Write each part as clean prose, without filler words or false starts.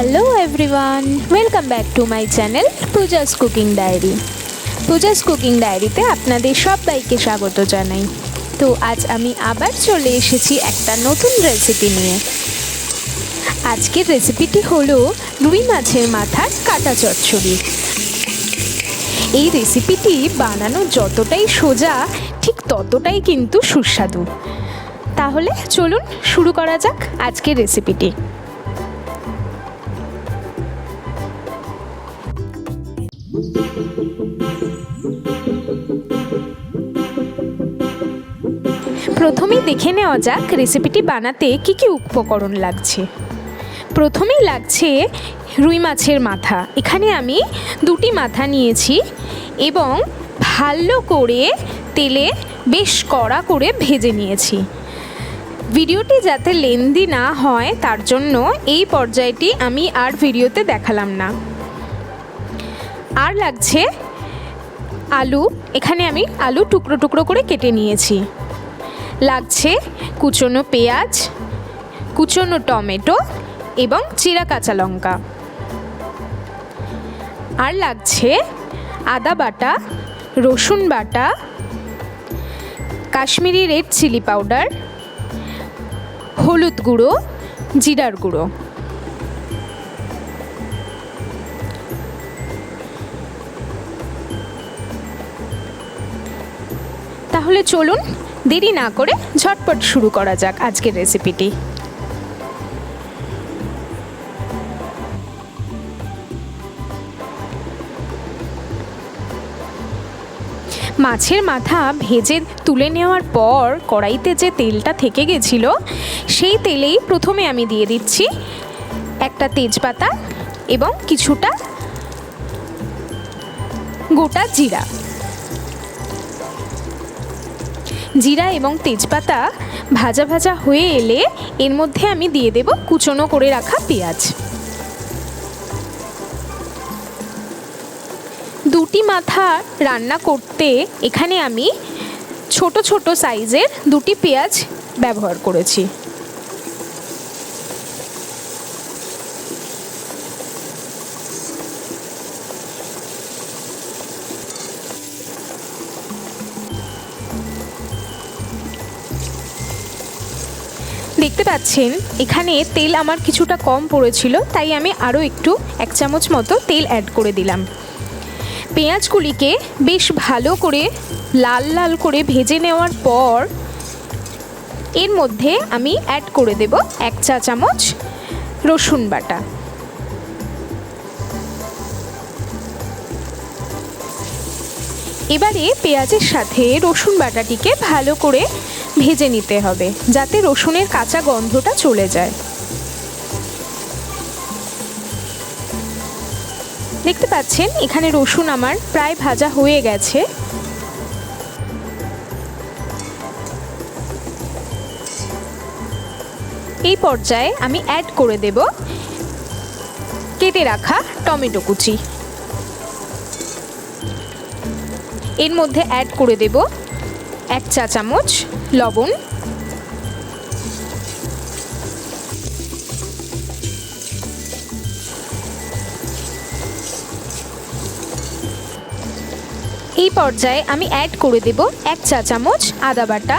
Hello everyone, welcome back to my channel Puja's cooking diary. Puja's cooking ডায়েরিতে আপনাদের সবাইকে স্বাগত জানাই। তো আজ আমি আবার চলে এসেছি একটা নতুন রেসিপি নিয়ে। আজকের রেসিপিটি হলো রুই মাছের মাথার কাটা চচ্চড়ি। এই রেসিপিটি বানানো যতটাই সোজা ঠিক ততটাই কিন্তু সুস্বাদু। তাহলে চলুন শুরু করা যাক আজকের রেসিপিটি। প্রথমেই দেখে নেওয়া যাক রেসিপিটি বানাতে কি কি উপকরণ লাগছে। প্রথমেই লাগছে রুই মাছের মাথা। এখানে আমি দুটি মাথা নিয়েছি এবং ভালো করে তেলে বেশ কড়া করে ভেজে নিয়েছি। ভিডিওটি যাতে লেন্দি না হয় তার জন্য এই পর্যায়টি আমি আর ভিডিওতে দেখালাম না। আর লাগছে আলু। এখানে আমি আলু টুকরো টুকরো করে কেটে নিয়েছি। লাগছে কুচনো পেঁয়াজ, কুচনো টমেটো এবং চিরা কাঁচা লঙ্কা। আর লাগছে আদা বাটা, রসুন বাটা, কাশ্মীরি রেড চিলি পাউডার, হলুদ গুঁড়ো, জিরার গুঁড়ো। তাহলে চলুন দেরি না করে ঝটপট শুরু করা যাক আজকের রেসিপিটি। মাছের মাথা ভেজে তুলে নেওয়ার পর কড়াইতে যে তেলটা থেকে গেছিল সেই তেলেই প্রথমে আমি দিয়ে দিচ্ছি একটা তেজপাতা এবং কিছুটা গোটা জিরা। জিরা এবং তেজপাতা ভাজা ভাজা হয়ে এলে এর মধ্যে আমি দিয়ে দেব কুচনো করে রাখা পেঁয়াজ। দুটি মাথা রান্না করতে এখানে আমি ছোট ছোট সাইজের দুটি পেঁয়াজ ব্যবহার করেছি। দেখতে পাচ্ছেন এখানে তেল আমার কিছুটা কম পড়েছিল, তাই আমি আরও একটু 1 চামচ মতো তেল অ্যাড করে দিলাম। পেঁয়াজগুলিকে বেশ ভালো করে লাল লাল করে ভেজে নেওয়ার পর এর মধ্যে আমি অ্যাড করে দেব 1 চা চামচ রসুন বাটা। এবারে পেঁয়াজের সাথে রসুন বাটাটিকে ভালো করে ভেজে নিতে হবে যাতে রসুনের কাঁচা গন্ধটা চলে যায়। দেখতে পাচ্ছেন এখানে রসুন আমার প্রায় ভাজা হয়ে গেছে। এই পর্যায়ে আমি অ্যাড করে দেব কেটে রাখা টমেটো কুচি। এর মধ্যে অ্যাড করে দেব 1 চা চামচ লবণ, এই পর্যায়ে আমি অ্যাড করে দেব 1 চা চামচ আদা বাটা,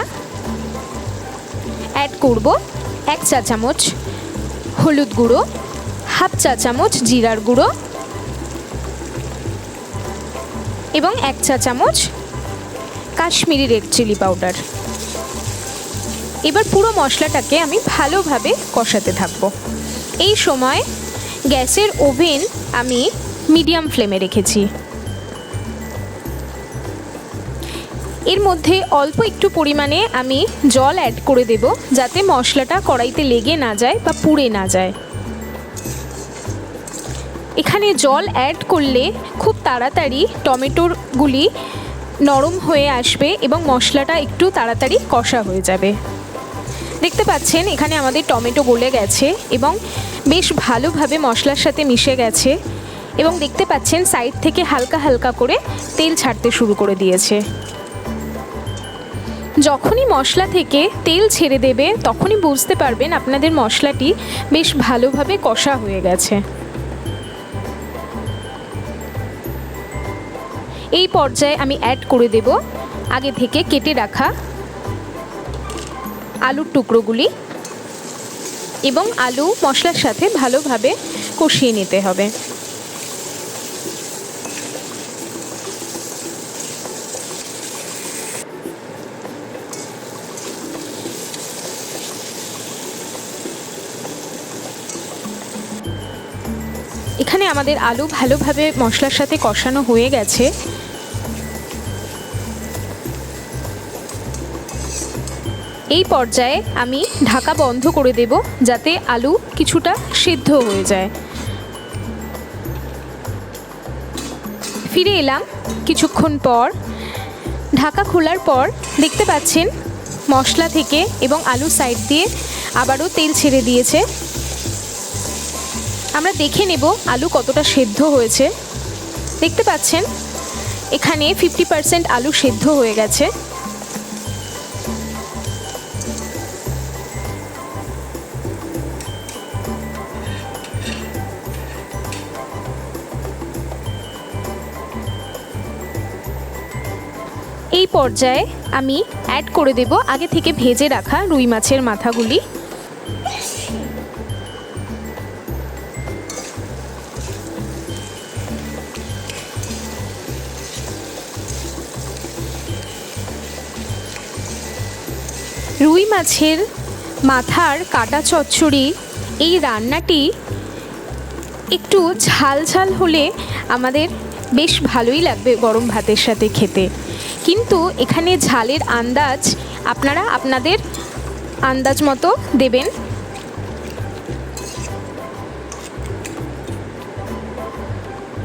অ্যাড করব 1 চা চামচ হলুদ গুঁড়ো, হাফ চা চামচ জিরার গুঁড়ো এবং 1 চা চামচ কাশ্মীরি রেড চিলি পাউডার। এবার পুরো মশলাটাকে আমি ভালোভাবে কষাতে থাকবো। এই সময় গ্যাসের ওভেন আমি মিডিয়াম ফ্লেমে রেখেছি। এর মধ্যে অল্প একটু পরিমাণে আমি জল অ্যাড করে দেব যাতে মশলাটা কড়াইতে লেগে না যায় বা পুড়ে না যায়। এখানে জল অ্যাড করলে খুব তাড়াতাড়ি টমেটোগুলি নরম হয়ে আসবে এবং মশলাটা একটু তাড়াতাড়ি কষা হয়ে যাবে। দেখতে পাচ্ছেন এখানে আমাদের টমেটো গলে গেছে এবং বেশ ভালোভাবে মশলার সাথে মিশে গেছে এবং দেখতে পাচ্ছেন সাইড থেকে হালকা হালকা করে তেল ছাড়তে শুরু করে দিয়েছে। যখনই মশলা থেকে তেল ছেড়ে দেবে তখনই বুঝতে পারবেন আপনাদের মশলাটি বেশ ভালোভাবে কষা হয়ে গেছে। এই পর্যায়ে আমি অ্যাড করে দেব আগে থেকে কেটে রাখা আলুর টুকরোগুলি এবং আলু মশলার সাথে ভালোভাবে কষিয়ে নিতে হবে। এখানে আমাদের আলু ভালোভাবে মশলার সাথে কষানো হয়ে গেছে। এই পর্যায়ে আমি ঢাকা বন্ধ করে দেব যাতে আলু কিছুটা সিদ্ধ হয়ে যায়। ফিরে এলাম কিছুক্ষণ পর। ঢাকা খোলার পর দেখতে পাচ্ছেন মশলা থেকে এবং আলু সাইড দিয়ে আবারও তেল ছেড়ে দিয়েছে। আমরা দেখে নেব আলু কতটা সেদ্ধ হয়েছে। দেখতে পাচ্ছেন এখানে 50% আলু সেদ্ধ হয়ে গেছে। এই পর্যায়ে আমি অ্যাড করে দেব আগে থেকে ভেজে রাখা রুই মাছের মাথাগুলি। রুই মাছের মাথার কাটা চচ্চড়ি এই রান্নাটি একটু ঝাল ঝাল হলে আমাদের বেশ ভালোই লাগবে গরম ভাতের সাথে খেতে, কিন্তু এখানে ঝালের আন্দাজ আপনারা আপনাদের আন্দাজ মতো দেবেন।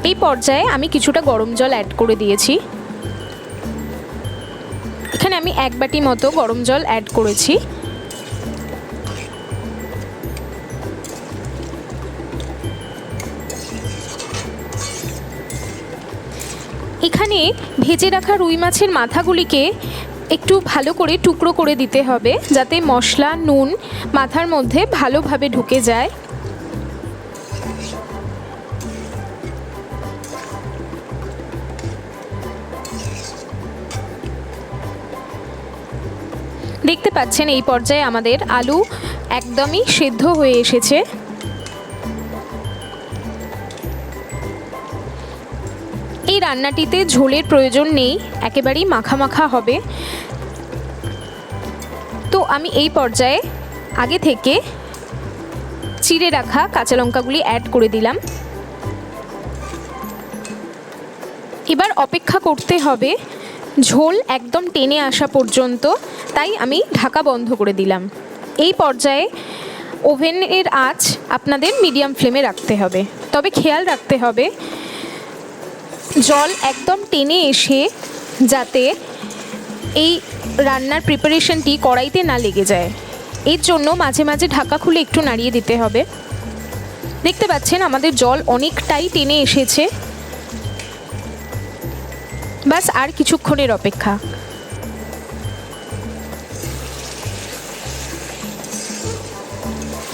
এই পর্যায়ে আমি কিছুটা গরম জল অ্যাড করে দিয়েছি। এখানে আমি 1 বাটি মতো গরম জল অ্যাড করেছি। এখানে ভেজে রাখা রুই মাছের মাথাগুলিকে একটু ভালো করে টুকরো করে দিতে হবে যাতে মশলা নুন মাথার মধ্যে ভালোভাবে ঢুকে যায়। দেখতে পাচ্ছেন এই পর্যায়ে আমাদের আলু একদমই সেদ্ধ হয়ে এসেছে। এই রান্নাটিতে ঝোলের প্রয়োজন নেই, একেবারেই মাখা মাখা হবে। তো আমি এই পর্যায়ে আগে থেকে চিড়ে রাখা কাঁচা লঙ্কাগুলি অ্যাড করে দিলাম। এবার অপেক্ষা করতে হবে ঝোল একদম টেনে আসা পর্যন্ত, তাই আমি ঢাকা বন্ধ করে দিলাম। এই পর্যায়ে ওভেনের আঁচ আপনাদের মিডিয়াম ফ্লেমে রাখতে হবে, তবে খেয়াল রাখতে হবে জল একদম টেনে এসে যাতে এই রান্নার প্রিপারেশনটি কড়াইতে না লেগে যায়। এর জন্য মাঝে মাঝে ঢাকা খুলে একটু নাড়িয়ে দিতে হবে। দেখতে পাচ্ছেন আমাদের জল অনেকটাই টেনে এসেছে। ব্যাস আর কিছুক্ষণের অপেক্ষা।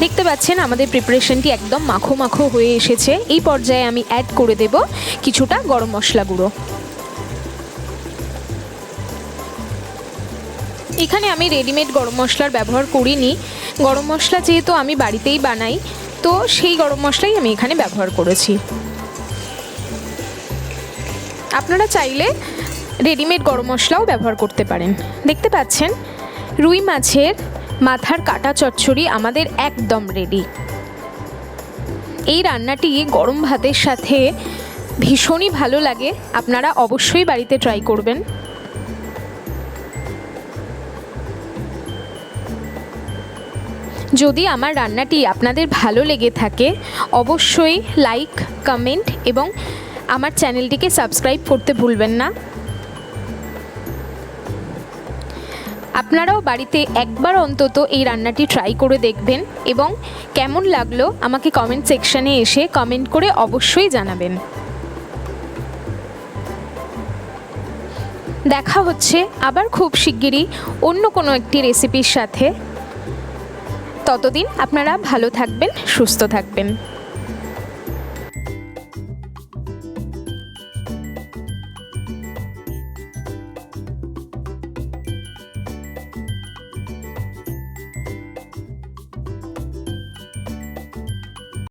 দেখতে পাচ্ছেন আমাদের প্রিপারেশনটি একদম মাখো মাখো হয়ে এসেছে। এই পর্যায়ে আমি অ্যাড করে দেব কিছুটা গরম মশলা গুঁড়ো। এখানে আমি রেডিমেড গরম মশলার ব্যবহার করিনি, গরম মশলা যেহেতু আমি বাড়িতেই বানাই তো সেই গরম মশলাই আমি এখানে ব্যবহার করেছি। আপনারা চাইলে রেডিমেড গরম মশলাও ব্যবহার করতে পারেন। দেখতে পাচ্ছেন রুই মাছের মাথার কাটা চচ্চড়ি আমাদের একদম রেডি। এই রান্নাটি গরম ভাতের সাথে ভীষণই ভালো লাগে, আপনারা অবশ্যই বাড়িতে ট্রাই করবেন। যদি আমার রান্নাটি আপনাদের ভালো লেগে থাকে অবশ্যই লাইক, কমেন্ট এবং আমার চ্যানেলটিকে সাবস্ক্রাইব করতে ভুলবেন না। আপনারাও বাড়িতে একবার অন্তত এই রান্নাটি ট্রাই করে দেখবেন এবং কেমন লাগলো আমাকে কমেন্ট সেকশানে এসে কমেন্ট করে অবশ্যই জানাবেন। দেখা হচ্ছে আবার খুব শিগগিরই অন্য কোনো একটি রেসিপির সাথে। ততদিন আপনারা ভালো থাকবেন, সুস্থ থাকবেন।